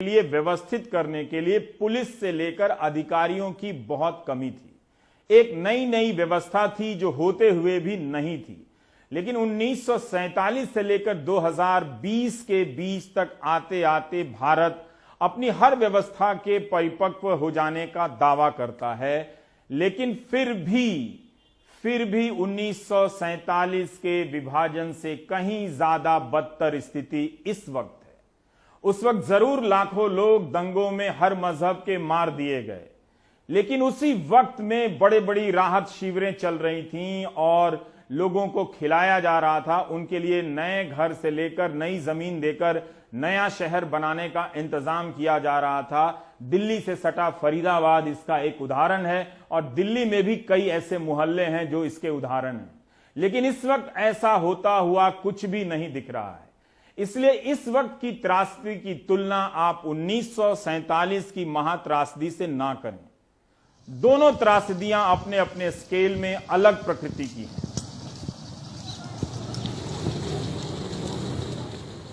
लिए व्यवस्थित करने के लिए पुलिस से लेकर अधिकारियों की बहुत कमी थी। एक नई नई व्यवस्था थी जो होते हुए भी नहीं थी। लेकिन 1947 से लेकर 2020 के बीच तक आते आते भारत अपनी हर व्यवस्था के परिपक्व हो जाने का दावा करता है, लेकिन फिर भी 1947 के विभाजन से कहीं ज्यादा बदतर स्थिति इस वक्त है। उस वक्त जरूर लाखों लोग दंगों में हर मजहब के मार दिए गए, लेकिन उसी वक्त में बड़े बड़ी राहत शिविरें चल रही थीं और लोगों को खिलाया जा रहा था। उनके लिए नए घर से लेकर नई जमीन देकर नया शहर बनाने का इंतजाम किया जा रहा था। दिल्ली से सटा फरीदाबाद इसका एक उदाहरण है और दिल्ली में भी कई ऐसे मोहल्ले हैं जो इसके उदाहरण हैं। लेकिन इस वक्त ऐसा होता हुआ कुछ भी नहीं दिख रहा है। इसलिए इस वक्त की त्रासदी की तुलना आप 1947 की महात्रासदी से ना करें। दोनों त्रासदियां अपने अपने स्केल में अलग प्रकृति की हैं।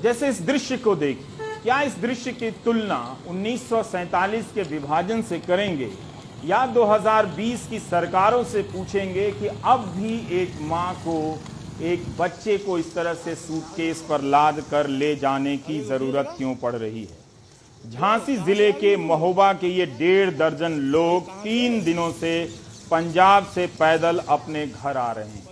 जैसे इस दृश्य को देखिए, क्या इस दृश्य की तुलना 1947 के विभाजन से करेंगे या 2020 की सरकारों से पूछेंगे कि अब भी एक मां को, एक बच्चे को इस तरह से सूटकेस पर लाद कर ले जाने की जरूरत क्यों पड़ रही है। झांसी जिले के महोबा के ये 1.5 दर्जन लोग 3 दिनों से पंजाब से पैदल अपने घर आ रहे हैं।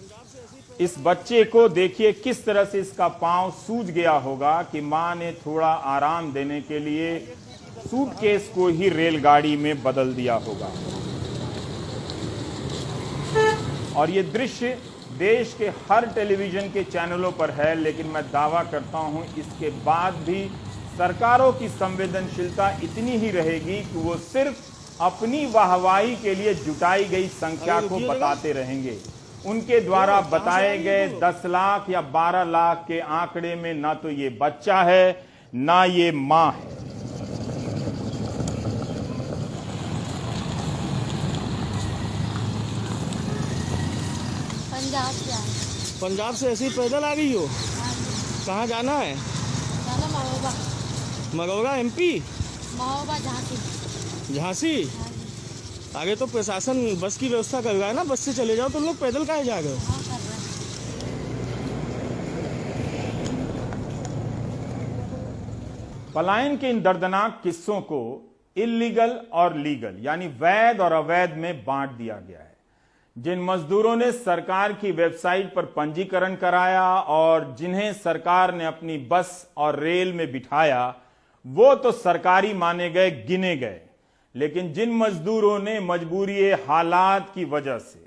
इस बच्चे को देखिए किस तरह से इसका पांव सूज गया होगा कि मां ने थोड़ा आराम देने के लिए सूटकेस को ही रेलगाड़ी में बदल दिया होगा। और ये दृश्य देश के हर टेलीविजन के चैनलों पर है, लेकिन मैं दावा करता हूं इसके बाद भी सरकारों की संवेदनशीलता इतनी ही रहेगी कि वो सिर्फ अपनी वाहवाही के लिए जुटाई गई संख्या को बताते रहेंगे। उनके द्वारा बताए गए 10 लाख या 12 लाख के आंकड़े में ना तो ये बच्चा है ना ये मां है। पंजाब से ऐसे ही पैदल आ गई हो? कहाँ जाना है? जाना महोबा। मगौरा MP? महोबा झांसी। झांसी? आगे तो प्रशासन बस की व्यवस्था कर रहा है ना, बस से चले जाओ। तो लोग पैदल काहे जा रहे हो? हाँ, कर रहे हैं। पलायन के इन दर्दनाक किस्सों को इल्लीगल और लीगल यानी वैध और अवैध में बांट दिया गया है। जिन मजदूरों ने सरकार की वेबसाइट पर पंजीकरण कराया और जिन्हें सरकार ने अपनी बस और रेल में बिठाया, वो तो सरकारी माने गए, गिने गए। लेकिन जिन मजदूरों ने मजबूरी हालात की वजह से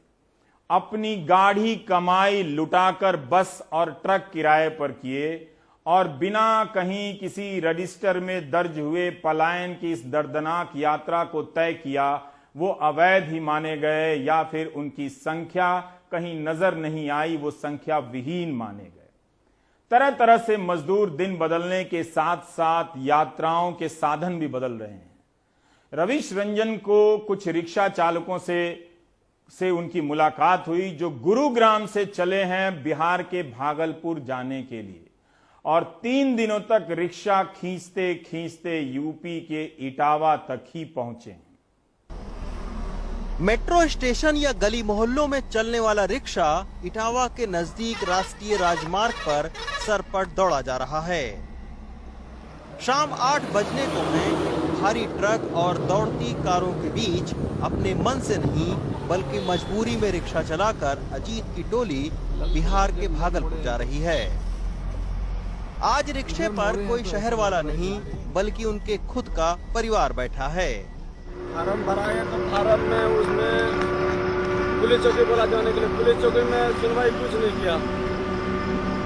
अपनी गाढ़ी कमाई लुटाकर बस और ट्रक किराए पर किए और बिना कहीं किसी रजिस्टर में दर्ज हुए पलायन की इस दर्दनाक यात्रा को तय किया, वो अवैध ही माने गए या फिर उनकी संख्या कहीं नजर नहीं आई, वो संख्या विहीन माने गए। तरह तरह से मजदूर दिन बदलने के साथ साथ यात्राओं के साधन भी बदल रहे हैं। रवीश रंजन को कुछ रिक्शा चालकों से उनकी मुलाकात हुई जो गुरुग्राम से चले हैं बिहार के भागलपुर जाने के लिए और 3 दिनों तक रिक्शा खींचते खींचते यूपी के इटावा तक ही पहुंचे। मेट्रो स्टेशन या गली मोहल्लों में चलने वाला रिक्शा इटावा के नजदीक राष्ट्रीय राजमार्ग पर सरपट दौड़ा जा रहा है। शाम 8 बजने को है। भारी ट्रक और दौड़ती कारों के बीच अपने मन से नहीं बल्कि मजबूरी में रिक्शा चलाकर अजीत की टोली बिहार के भागलपुर जा रही है। आज रिक्शे पर कोई शहर वाला नहीं बल्कि उनके खुद का परिवार बैठा है। फार्म भरा है तो फार्म में उसमें पुलिस चौकी बोला जाने के लिए, पुलिस चौकी में सुनवाई कुछ नहीं किया,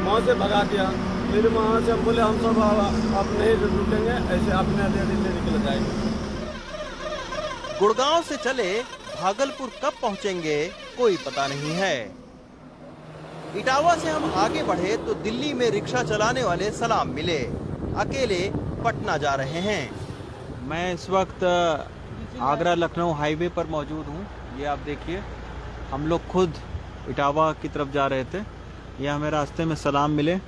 वहाँ से भगा दिया। फिर वहाँ से हम बोले हम सब आप नहीं रुकेंगे, ऐसे अपने ले निकल जाएंगे। गुड़गांव से चले भागलपुर कब पहुँचेंगे कोई पता नहीं है। इटावा से हम आगे बढ़े तो दिल्ली में रिक्शा चलाने वाले सलाम मिले, अकेले पटना जा रहे हैं। मैं इस वक्त आगरा लखनऊ हाईवे पर मौजूद हूँ। ये आप देखिए, हम लोग खुद इटावा की तरफ जा रहे थे। ये हमें रास्ते में सलाम मिले।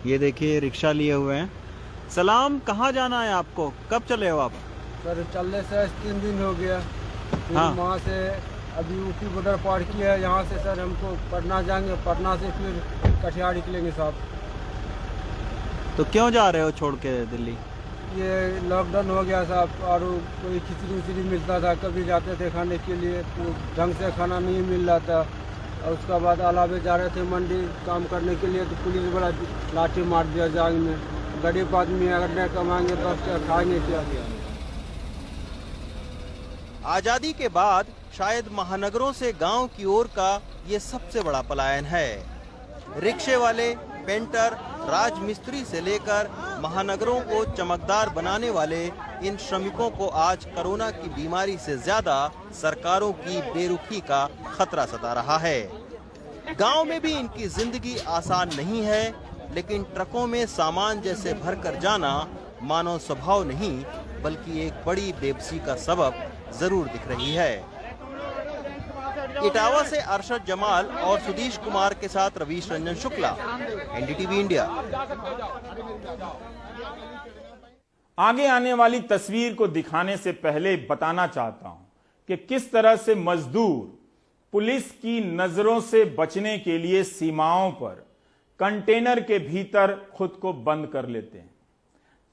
ये देखिए रिक्शा लिए हुए हैं सलाम, कहाँ जाना है आपको? कब चले हो आप? सर चलने से 3 दिन हो गया। फिर हाँ। वहाँ से अभी यूपी बॉर्डर पार किया है। यहाँ से सर हमको पटना जाएंगे, पटना से फिर कटिहार निकलेंगे साहब। तो क्यों जा रहे हो छोड़ के दिल्ली? ये लॉकडाउन हो गया साहब और कोई खिचड़ी उचड़ी मिलता था, कभी जाते थे खाने के लिए तो ढंग से खाना नहीं मिल रहा था। और उसके बाद अलावे जा रहे थे मंडी काम करने के लिए तो पुलिस वाला लाठी मार दिया जांग में। गरीब आदमी अगर नहीं कमाएंगे तो खाएंगे क्या? आजादी के बाद शायद महानगरों से गांव की ओर का ये सबसे बड़ा पलायन है। रिक्शे वाले, पेंटर, राजमिस्त्री से लेकर महानगरों को चमकदार बनाने वाले इन श्रमिकों को आज कोरोना की बीमारी से ज्यादा सरकारों की बेरुखी का खतरा सता रहा है। गांव में भी इनकी जिंदगी आसान नहीं है, लेकिन ट्रकों में सामान जैसे भरकर जाना मानव स्वभाव नहीं बल्कि एक बड़ी बेबसी का सबब जरूर दिख रही है। इटावा से अरशद जमाल और सुदीश कुमार के साथ रवीश रंजन शुक्ला, एनडीटीवी इंडिया। आगे आने वाली तस्वीर को दिखाने से पहले बताना चाहता हूं कि किस तरह से मजदूर पुलिस की नजरों से बचने के लिए सीमाओं पर कंटेनर के भीतर खुद को बंद कर लेते हैं।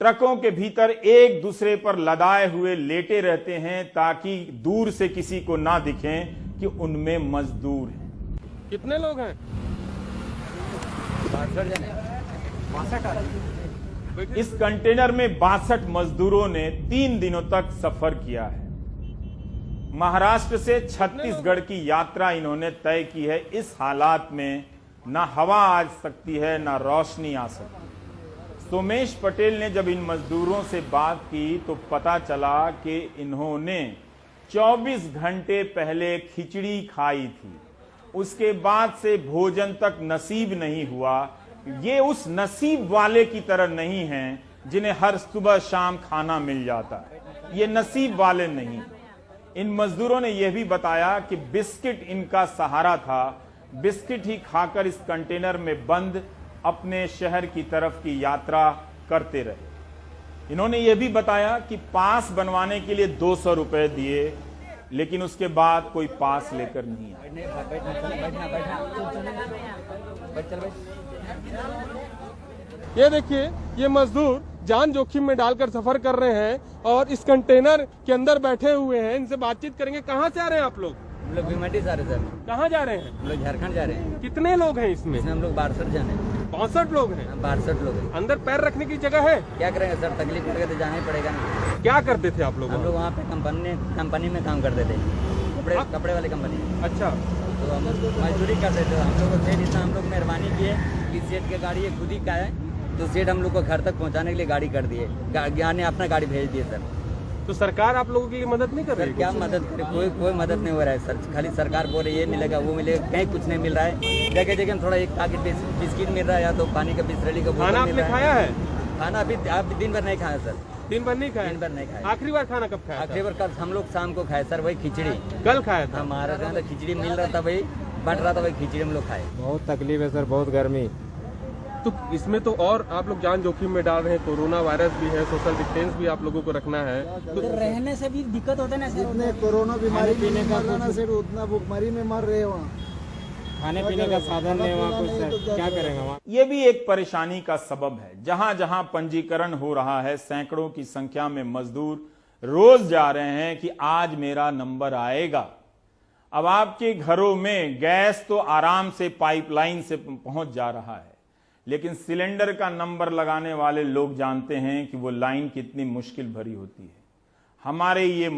ट्रकों के भीतर एक दूसरे पर लदाए हुए लेटे रहते हैं ताकि दूर से किसी को ना दिखें कि उनमें मजदूर हैं। कितने लोग हैं? 62 इस कंटेनर में 62 मजदूरों ने 3 दिनों तक सफर किया है। महाराष्ट्र से छत्तीसगढ़ की यात्रा इन्होंने तय की है। इस हालात में ना हवा आ सकती है ना रोशनी आ सकती है। सोमेश पटेल ने जब इन मजदूरों से बात की तो पता चला कि इन्होंने 24 घंटे पहले खिचड़ी खाई थी, उसके बाद से भोजन तक नसीब नहीं हुआ। ये उस नसीब वाले की तरह नहीं हैं जिन्हें हर सुबह शाम खाना मिल जाता है। ये नसीब वाले नहीं। इन मजदूरों ने यह भी बताया कि बिस्किट इनका सहारा था। बिस्किट ही खाकर इस कंटेनर में बंद अपने शहर की तरफ की यात्रा करते रहे। इन्होंने यह भी बताया कि पास बनवाने के लिए 200 रुपए दिए, लेकिन उसके बाद कोई पास लेकर नहीं आया। ये देखिए, ये मजदूर जान जोखिम में डालकर सफर कर रहे हैं और इस कंटेनर के अंदर बैठे हुए हैं। इनसे बातचीत करेंगे। कहाँ से आ रहे हैं आप लोग? हम लोग भिमंडी से आ रहे सर। कहाँ जा रहे हैं? हम लोग झारखंड जा रहे हैं। कितने लोग हैं इसमें? इसमें हम लोग 62 जाने हैं। 62 लोग हैं। 62 लोग हैं। अंदर पैर रखने की जगह है? क्या करेंगे सर, तकलीफ करके तो जाना ही पड़ेगा ना। क्या करते थे आप लोग? हम लोग वहाँ पे कंपनी में काम करते थे, कपड़े वाले कंपनी में। अच्छा, तो हम मजदूरी करते थे। हम लोग को सेठ इतना हम लोग मेहरबानी किए कि सेठ की गाड़ी खुद ही का है, तो सेठ हम लोग को घर तक पहुँचाने के लिए गाड़ी कर दिए। ने अपना गाड़ी भेज दिए सर। तो सरकार आप लोगों के लिए मदद नहीं कर रही? क्या मदद करे? कोई मदद नहीं हो रहा है सर। खाली सरकार बोल रही है ये मिलेगा वो मिलेगा, कहीं कुछ नहीं मिल रहा है। जगह जगह थोड़ा एक पैकेट बिस्किट मिल रहा है या तो पानी का बिस्लरी का बोतल खाना मिल आपने रहा खाया है? खाना अभी दिन भर नहीं खाया सर। दिन भर नहीं खाया? दिन भर नहीं खाया। आखिरी बार खाना कब खाया? आखिरी बार कल हम लोग शाम को खाए सर, वही खिचड़ी। कल खाया था? हमारा जो है तो खिचड़ी मिल रहा था, वही बट रहा था, वही खिचड़ी हम लोग खाए। बहुत तकलीफ है सर, बहुत गर्मी। तो इसमें तो और आप लोग जान जोखिम में डाल रहे हैं। कोरोना वायरस भी है, सोशल डिस्टेंस भी आप लोगों को रखना है। तो रहने से भी दिक्कत होता है ना सर। जितने कोरोना बीमारी पीने का ना सर, उतना भूखमरी में मर रहे वहाँ। खाने पीने का साधन नहीं वहाँ कुछ सर, क्या करेंगे वहाँ? ये भी एक परेशानी का सबब है। जहां जहां पंजीकरण हो रहा है, सैकड़ों की संख्या में मजदूर रोज जा रहे हैं कि आज मेरा नंबर आएगा। अब आपके घरों में गैस तो आराम से पाइपलाइन से पहुंच जा रहा है, लेकिन सिलेंडर का नंबर लगाने वाले लोग जानते हैं कि वो लाइन कितनी मुश्किल भरी होती है। हमारे ये